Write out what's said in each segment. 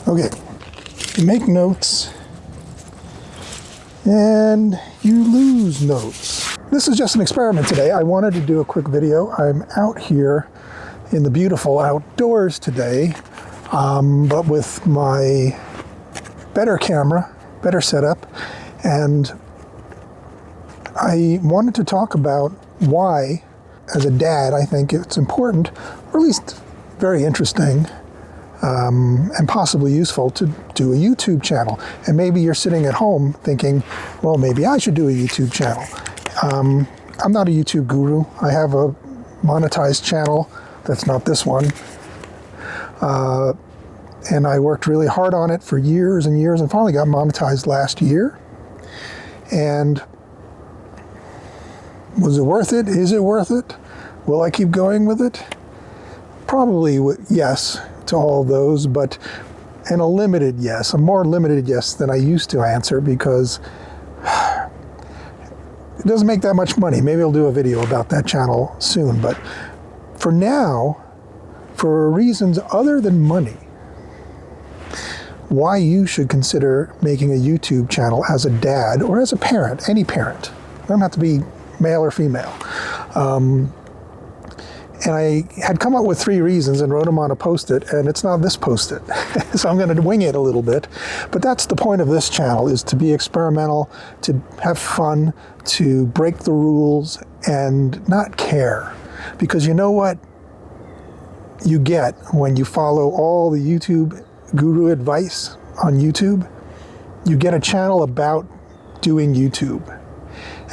Okay, you make notes and you lose notes. This is just an experiment today. I wanted to do a quick video. I'm out here in the beautiful outdoors today, but with my better camera, better setup, and I wanted to talk about why, as a dad, I think it's important, or at least very interesting, and possibly useful to do a YouTube channel. And maybe you're sitting at home thinking, well, maybe I should do a YouTube channel. I'm not a YouTube guru. I have a monetized channel that's not this one. And I worked really hard on it for years and years and finally got monetized last year. And was it worth it? Is it worth it? Will I keep going with it? Probably yes to all of those, but a limited yes, a more limited yes than I used to answer, because it doesn't make that much money. Maybe I'll do a video about that channel soon, but for now, for reasons other than money, why you should consider making a YouTube channel as a dad or as a parent, any parent. It doesn't have to be male or female. And I had come up with 3 reasons and wrote them on a Post-it, and it's not this Post-it. So I'm going to wing it a little bit. But that's the point of this channel, is to be experimental, to have fun, to break the rules, and not care. Because you know what you get when you follow all the YouTube guru advice on YouTube? You get a channel about doing YouTube.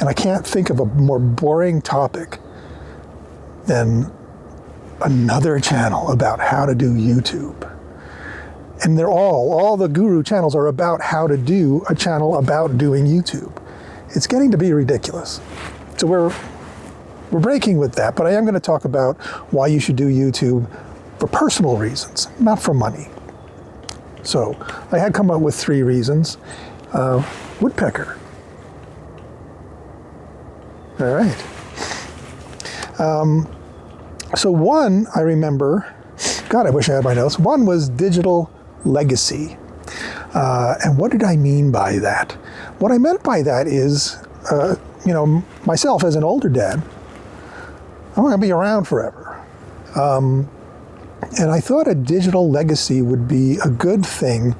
And I can't think of a more boring topic than another channel about how to do YouTube. And they're all the guru channels are about how to do a channel about doing YouTube. It's getting to be ridiculous. So we're breaking with that, but I am going to talk about why you should do YouTube for personal reasons, not for money. So I had come up with 3 reasons. Woodpecker. All right. So one, I remember, God, I wish I had my notes. One was digital legacy. And what did I mean by that? What I meant by that is, myself as an older dad, I'm going to be around forever. And I thought a digital legacy would be a good thing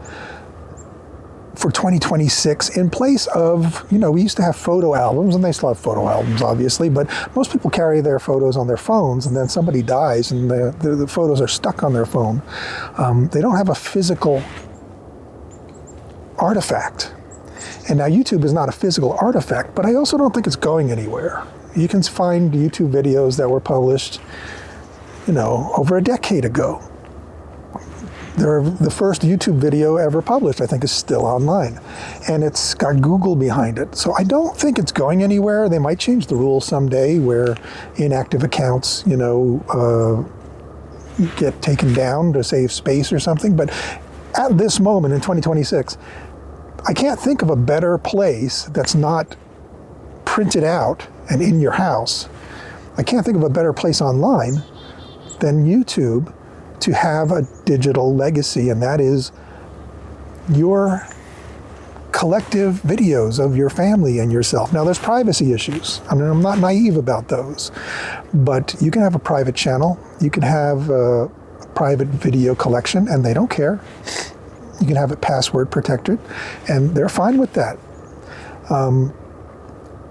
for 2026 in place of, we used to have photo albums, and they still have photo albums, obviously, but most people carry their photos on their phones, and then somebody dies and the photos are stuck on their phone. They don't have a physical artifact. And now YouTube is not a physical artifact, but I also don't think it's going anywhere. You can find YouTube videos that were published, over a decade ago. The first YouTube video ever published, I think, is still online. And it's got Google behind it. So I don't think it's going anywhere. They might change the rules someday where inactive accounts, get taken down to save space or something. But at this moment in 2026, I can't think of a better place that's not printed out and in your house. I can't think of a better place online than YouTube to have a digital legacy, and that is your collective videos of your family and yourself. Now, there's privacy issues. I mean, I'm not naive about those, but you can have a private channel. You can have a private video collection, and they don't care. You can have it password protected, and they're fine with that.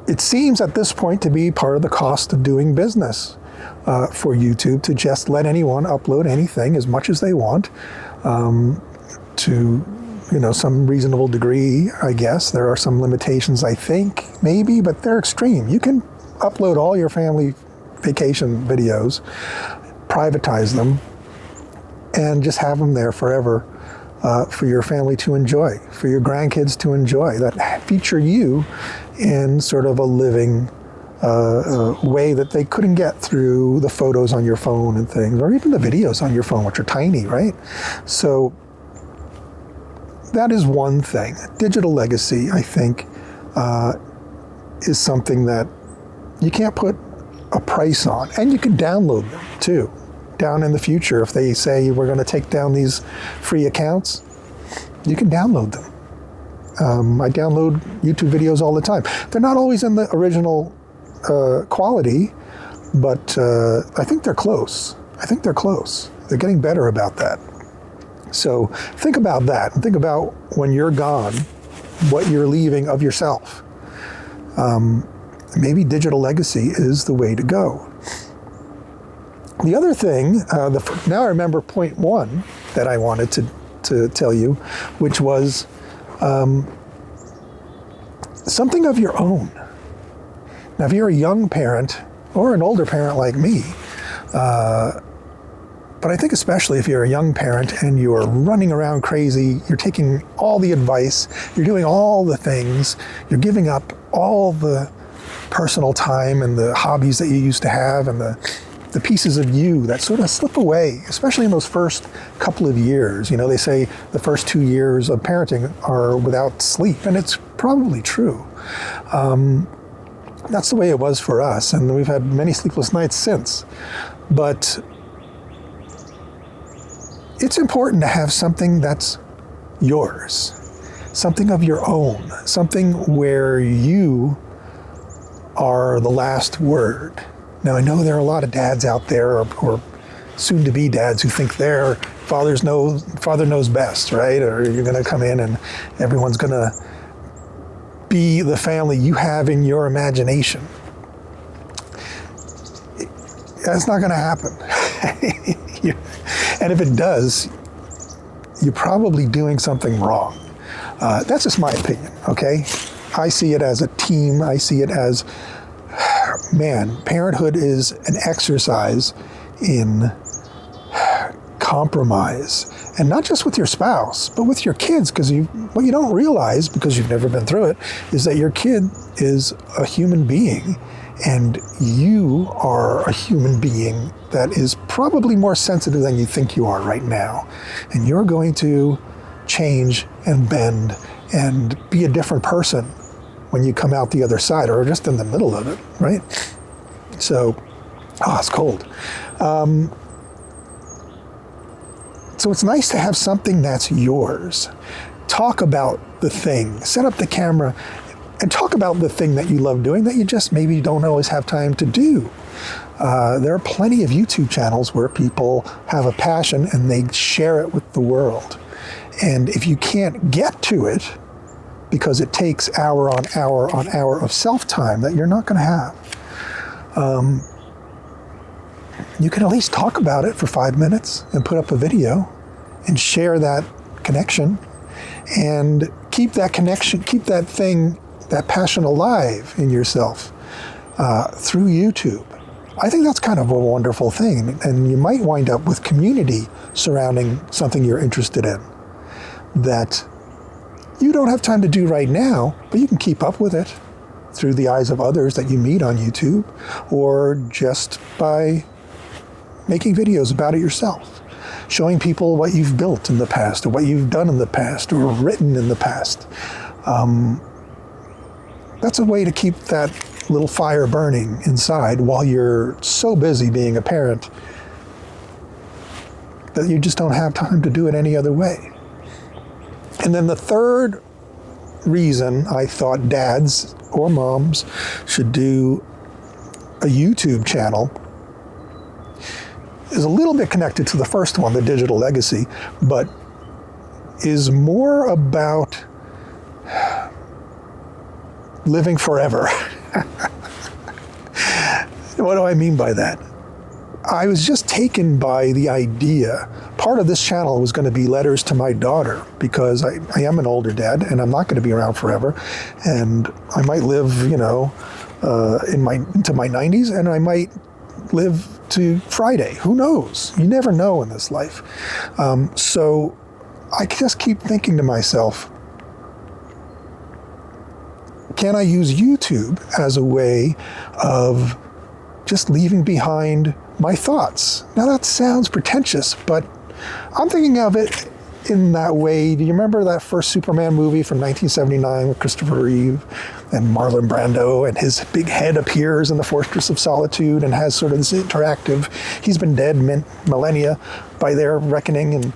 It seems at this point to be part of the cost of doing business. For YouTube to just let anyone upload anything as much as they want to, some reasonable degree, I guess. There are some limitations, I think, maybe, but they're extreme. You can upload all your family vacation videos, privatize them, and just have them there forever for your family to enjoy, for your grandkids to enjoy, that feature you in sort of a living way that they couldn't get through the photos on your phone and things, or even the videos on your phone, which are tiny, right? So that is one thing. Digital legacy, I think, is something that you can't put a price on. And you can download them, too, down in the future. If they say we're going to take down these free accounts, You can download them. I download YouTube videos all the time. They're not always in the original quality, but I think they're close. They're getting better about that. So think about that, and think about when you're gone, what you're leaving of yourself. Maybe digital legacy is the way to go. The other thing, now I remember point one that I wanted to tell you, which was something of your own. Now, if you're a young parent or an older parent like me, but I think especially if you're a young parent and you're running around crazy, you're taking all the advice, you're doing all the things, you're giving up all the personal time and the hobbies that you used to have and the pieces of you that sort of slip away, especially in those first couple of years. You know, they say the first 2 years of parenting are without sleep, and it's probably true. That's the way it was for us, and we've had many sleepless nights since. But it's important to have something that's yours, something of your own, something where you are the last word. Now, I know there are a lot of dads out there, or soon-to-be dads, who think their father knows best, right? Or you're going to come in and everyone's going to be the family you have in your imagination. That's not going to happen. And if it does, you're probably doing something wrong. That's just my opinion, okay? I see it as a team. I see it as, man, parenthood is an exercise in compromise. And not just with your spouse, but with your kids, because what you don't realize, because you've never been through it, is that your kid is a human being, and you are a human being that is probably more sensitive than you think you are right now. And you're going to change and bend and be a different person when you come out the other side, or just in the middle of it, right? So, it's cold. So it's nice to have something that's yours. Talk about the thing, set up the camera, and talk about the thing that you love doing that you just maybe don't always have time to do. There are plenty of YouTube channels where people have a passion and they share it with the world. And if you can't get to it, because it takes hour on hour on hour of self-time that you're not going to have, you can at least talk about it for 5 minutes and put up a video and share that connection and keep that connection, keep that thing, that passion alive in yourself through YouTube. I think that's kind of a wonderful thing, and you might wind up with community surrounding something you're interested in that you don't have time to do right now, but you can keep up with it through the eyes of others that you meet on YouTube, or just by making videos about it yourself, showing people what you've built in the past, or what you've done in the past, or written in the past. That's a way to keep that little fire burning inside while you're so busy being a parent that you just don't have time to do it any other way. And then the third reason I thought dads or moms should do a YouTube channel is a little bit connected to the first one, the digital legacy, but is more about living forever. What do I mean by that? I was just taken by the idea. Part of this channel was going to be letters to my daughter, because I am an older dad and I'm not going to be around forever. And I might live, into my 90s, and I might live to Friday. Who knows? You never know in this life. So I just keep thinking to myself, can I use YouTube as a way of just leaving behind my thoughts? Now that sounds pretentious, but I'm thinking of it in that way. Do you remember that first Superman movie from 1979 with Christopher Reeve and Marlon Brando, and his big head appears in the Fortress of Solitude and has sort of this interactive, he's been dead millennia by their reckoning, and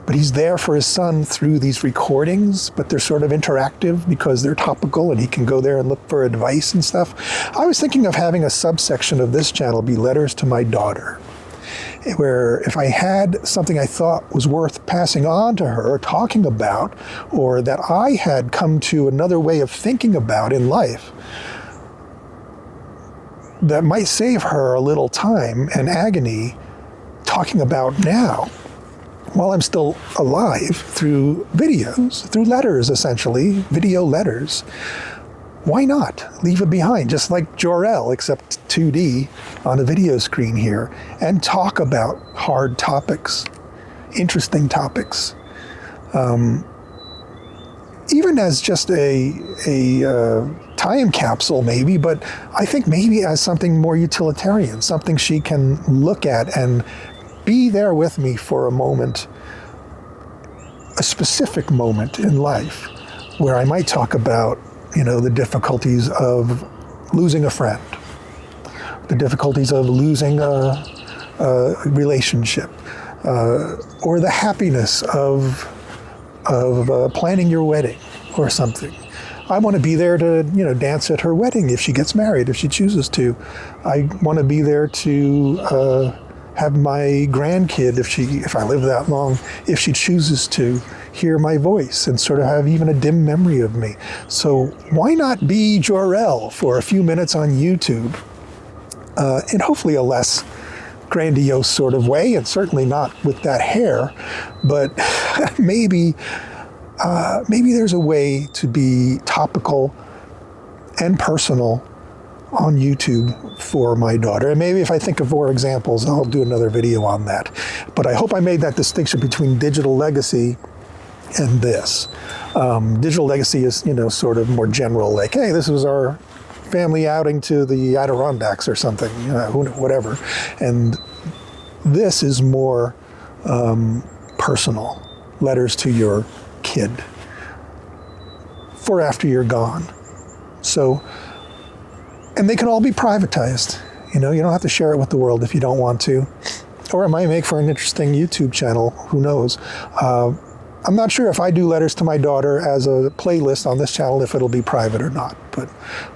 but he's there for his son through these recordings, but they're sort of interactive because they're topical and he can go there and look for advice and stuff. I was thinking of having a subsection of this channel be letters to my daughter, where if I had something I thought was worth passing on to her, or talking about, or that I had come to another way of thinking about in life, that might save her a little time and agony talking about now, while I'm still alive, through videos, through letters essentially, video letters. Why not leave it behind, just like Jor-El, except 2D on a video screen here, and talk about hard topics, interesting topics, even as just a time capsule maybe, but I think maybe as something more utilitarian, something she can look at and be there with me for a moment, a specific moment in life where I might talk about, the difficulties of losing a friend, the difficulties of losing a relationship, or the happiness of planning your wedding or something. I want to be there to, dance at her wedding if she gets married, if she chooses to. I want to be there to have my grandkid, if I live that long, if she chooses to, hear my voice and sort of have even a dim memory of me. So why not be Jor-El for a few minutes on YouTube, in hopefully a less grandiose sort of way, and certainly not with that hair, but maybe there's a way to be topical and personal on YouTube for my daughter. And maybe if I think of more examples, I'll do another video on that. But I hope I made that distinction between digital legacy and this. Digital legacy is, sort of more general, like, hey, this was our family outing to the Adirondacks or something, whatever. And this is more personal, letters to your kid for after you're gone. So, and they can all be privatized. You don't have to share it with the world if you don't want to. Or it might make for an interesting YouTube channel, who knows. I'm not sure if I do letters to my daughter as a playlist on this channel, if it'll be private or not, but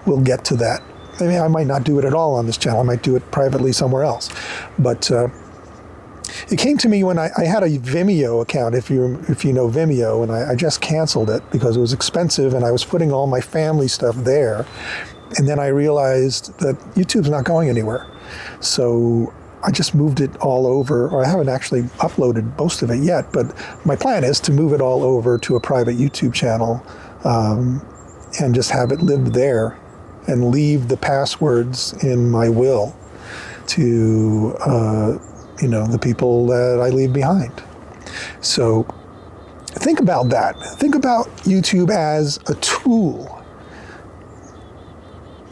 we'll get to that. Maybe I might not do it at all on this channel. I might do it privately somewhere else. But it came to me when I had a Vimeo account, if you know Vimeo, and I just canceled it because it was expensive and I was putting all my family stuff there. And then I realized that YouTube's not going anywhere. So I just moved it all over, or I haven't actually uploaded most of it yet, but my plan is to move it all over to a private YouTube channel and just have it live there and leave the passwords in my will to, the people that I leave behind. So think about that. Think about YouTube as a tool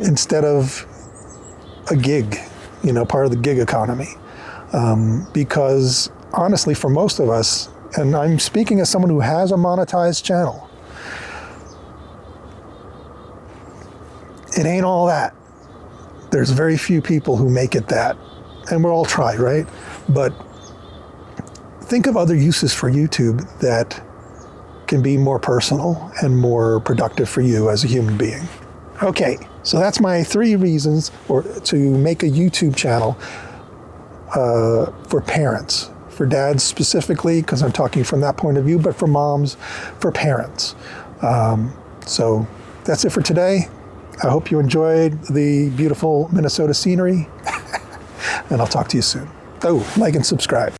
instead of a gig, part of the gig economy. Because honestly, for most of us, and I'm speaking as someone who has a monetized channel, it ain't all that. There's very few people who make it that. And we'll all try, right? But think of other uses for YouTube that can be more personal and more productive for you as a human being. Okay, so that's my 3 reasons to make a YouTube channel for parents, for dads specifically, because I'm talking from that point of view, but for moms, for parents. So that's it for today. I hope you enjoyed the beautiful Minnesota scenery, and I'll talk to you soon. Oh, like and subscribe.